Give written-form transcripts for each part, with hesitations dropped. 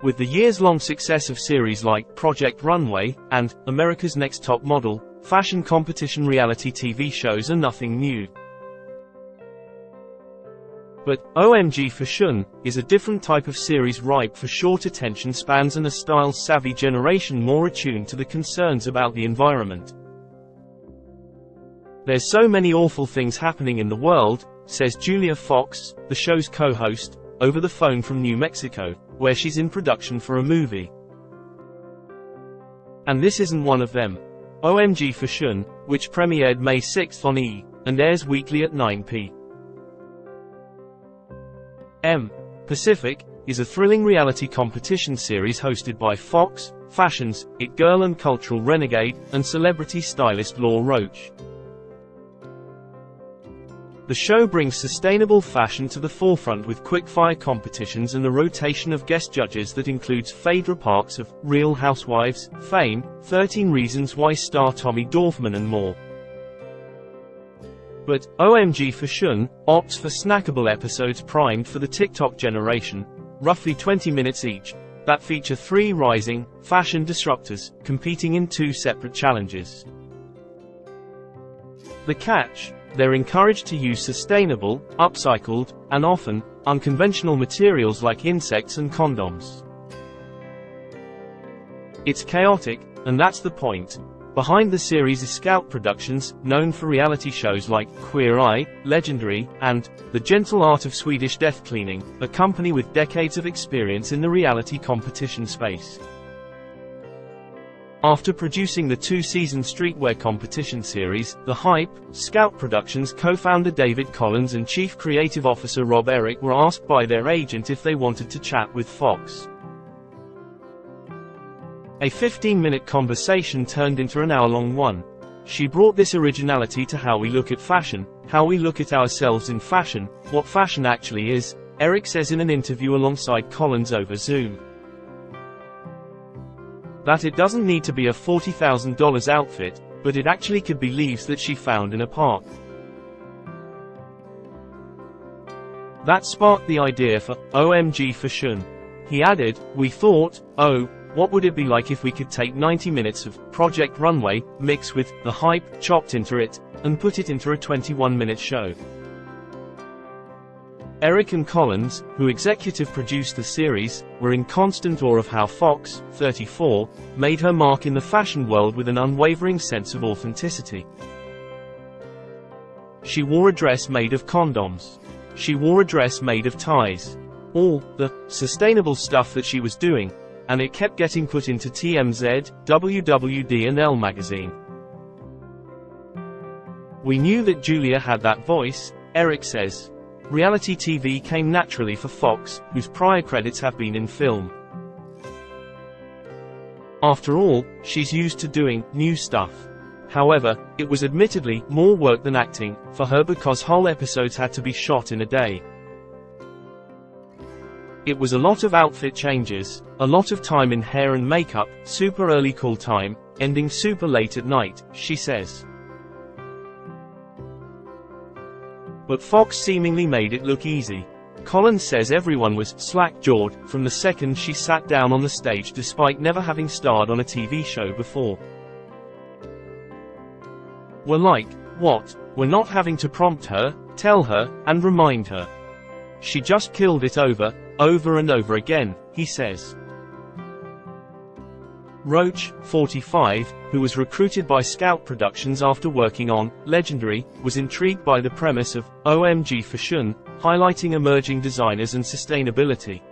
With the years-long success of series like Project Runway and America's Next Top Model, fashion competition reality TV shows are nothing new. But OMG Fashun is a different type of series ripe for short attention spans and a style-savvy generation more attuned to the concerns about the environment. "There's so many awful things happening in the world," says Julia Fox, the show's co-host, over the phone from New Mexico, where she's in production for a movie. And this isn't one of them. OMG Fashun, which premiered May 6 on E! And airs weekly at 9 p.m. Pacific, is a thrilling reality competition series hosted by Fox, Fashion's It Girl and cultural renegade, and celebrity stylist Roach. The show brings sustainable fashion to the forefront with quick-fire competitions and a rotation of guest judges that includes Phaedra Parks of Real Housewives fame, 13 Reasons Why star Tommy Dorfman and more. But OMG Fashun opts for snackable episodes primed for the TikTok generation, roughly 20 minutes each, that feature 3 rising, fashion disruptors, competing in 2 separate challenges. The catch? They're encouraged to use sustainable, upcycled, and often, unconventional materials like insects and condoms. It's chaotic, and that's the point. Behind the series is Scout Productions, known for reality shows like Queer Eye, Legendary, and The Gentle Art of Swedish Death Cleaning, a company with decades of experience in the reality competition space. After producing the 2-season streetwear competition series, The Hype, Scout Productions co-founder David Collins and Chief Creative Officer Rob Eric were asked by their agent if they wanted to chat with Fox. A 15-minute conversation turned into an hour-long one. She brought this originality to how we look at fashion, how we look at ourselves in fashion, what fashion actually is, Eric says in an interview alongside Collins over Zoom. That it doesn't need to be a $40,000 outfit, but it actually could be leaves that she found in a park. That sparked the idea for OMG Fashun. He added, "We thought, oh, what would it be like if we could take 90 minutes of Project Runway, mix with The Hype, chopped into it, and put it into a 21-minute show." Eric and Collins, who executive produced the series, were in constant awe of how Fox, 34, made her mark in the fashion world with an unwavering sense of authenticity. She wore a dress made of condoms. She wore a dress made of ties. All the sustainable stuff that she was doing, and it kept getting put into TMZ, WWD and Elle magazine. "We knew that Julia had that voice," Eric says. Reality TV came naturally for Fox, whose prior credits have been in film. After all, she's used to doing new stuff. However, it was admittedly more work than acting for her because whole episodes had to be shot in a day. It was a lot of outfit changes, a lot of time in hair and makeup, super early call time, ending super late at night, she says. But Fox seemingly made it look easy. Collins says everyone was slack-jawed from the second she sat down on the stage despite never having starred on a TV show before. "We're like, what? We're not having to prompt her, tell her, and remind her. She just killed it over and over again," he says. Roach, 45, who was recruited by Scout Productions after working on Legendary, was intrigued by the premise of OMG Fashun, highlighting emerging designers and sustainability.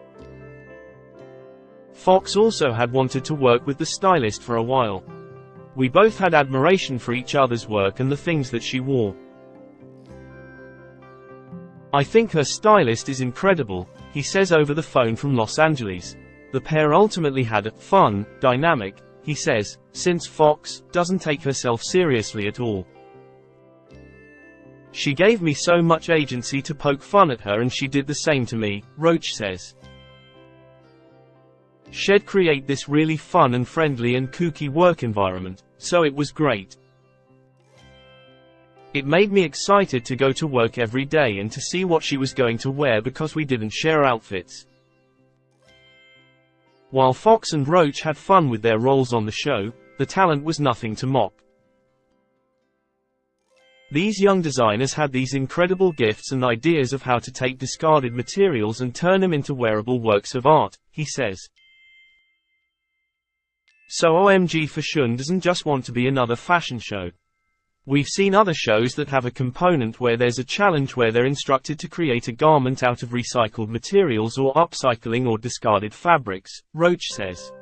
Fox also had wanted to work with the stylist for a while. "We both had admiration for each other's work and the things that she wore. I think her stylist is incredible," he says over the phone from Los Angeles. The pair ultimately had a fun dynamic, he says, since Fox doesn't take herself seriously at all. "She gave me so much agency to poke fun at her and she did the same to me," Roach says. "She'd create this really fun and friendly and kooky work environment, so it was great. It made me excited to go to work every day and to see what she was going to wear because we didn't share outfits. While Fox and Roach had fun with their roles on the show, the talent was nothing to mock. These young designers had these incredible gifts and ideas of how to take discarded materials and turn them into wearable works of art, he says. So OMG Fashun doesn't just want to be another fashion show. We've seen other shows that have a component where there's a challenge where they're instructed to create a garment out of recycled materials or upcycling or discarded fabrics, Roach says.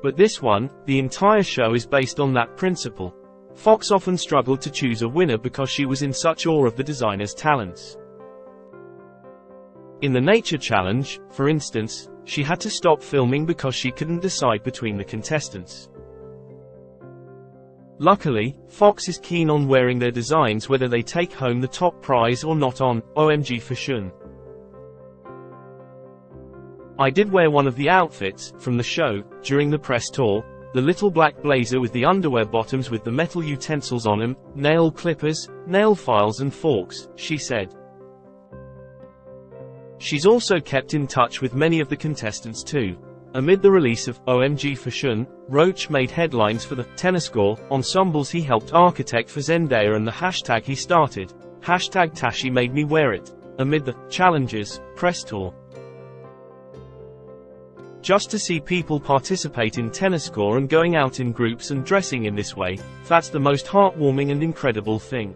But this one, the entire show is based on that principle. Fox often struggled to choose a winner because she was in such awe of the designer's talents. In the nature challenge, for instance, she had to stop filming because she couldn't decide between the contestants. Luckily, Fox is keen on wearing their designs whether they take home the top prize or not on OMG Fashun. I did wear one of the outfits from the show during the press tour, the little black blazer with the underwear bottoms with the metal utensils on them, nail clippers, nail files and forks, she said. She's also kept in touch with many of the contestants too. Amid the release of OMG Fashun, Roach made headlines for the Tenniscore ensembles he helped architect for Zendaya and the hashtag he started, hashtag Tashi made me wear it, amid the Challenges press tour. Just to see people participate in Tenniscore and going out in groups and dressing in this way, that's the most heartwarming and incredible thing.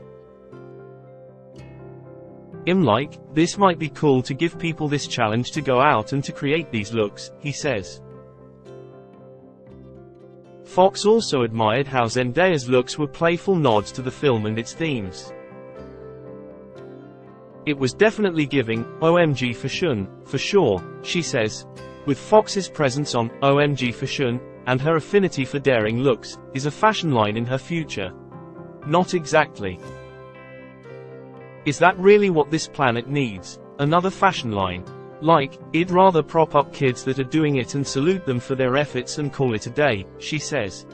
I'm like, this might be cool to give people this challenge to go out and to create these looks, he says. Fox also admired how Zendaya's looks were playful nods to the film and its themes. It was definitely giving OMG Fashun, for sure, she says. With Fox's presence on OMG Fashun, and her affinity for daring looks, is a fashion line in her future? Not exactly. Is that really what this planet needs? Another fashion line? Like, I'd rather prop up kids that are doing it and salute them for their efforts and call it a day, she says.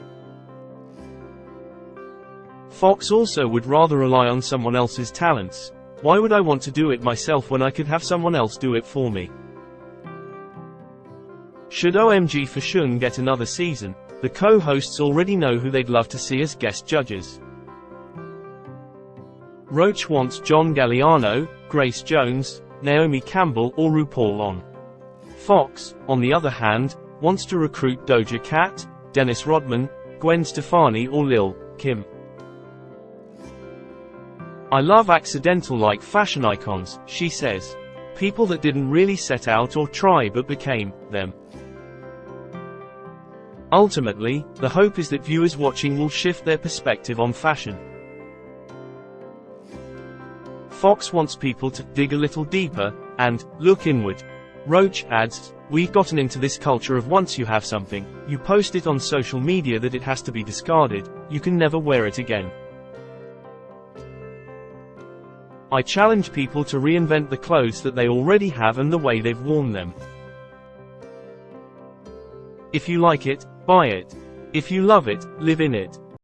Fox also would rather rely on someone else's talents. Why would I want to do it myself when I could have someone else do it for me? Should OMG Fashun get another season, the co-hosts already know who they'd love to see as guest judges. Roach wants John Galliano, Grace Jones, Naomi Campbell or RuPaul on. Fox, on the other hand, wants to recruit Doja Cat, Dennis Rodman, Gwen Stefani or Lil' Kim. I love accidental-like fashion icons, she says. People that didn't really set out or try but became them. Ultimately, the hope is that viewers watching will shift their perspective on fashion. Fox wants people to dig a little deeper and look inward. Roach adds, we've gotten into this culture of once you have something, you post it on social media that it has to be discarded, you can never wear it again. I challenge people to reinvent the clothes that they already have and the way they've worn them. If you like it, buy it. If you love it, live in it.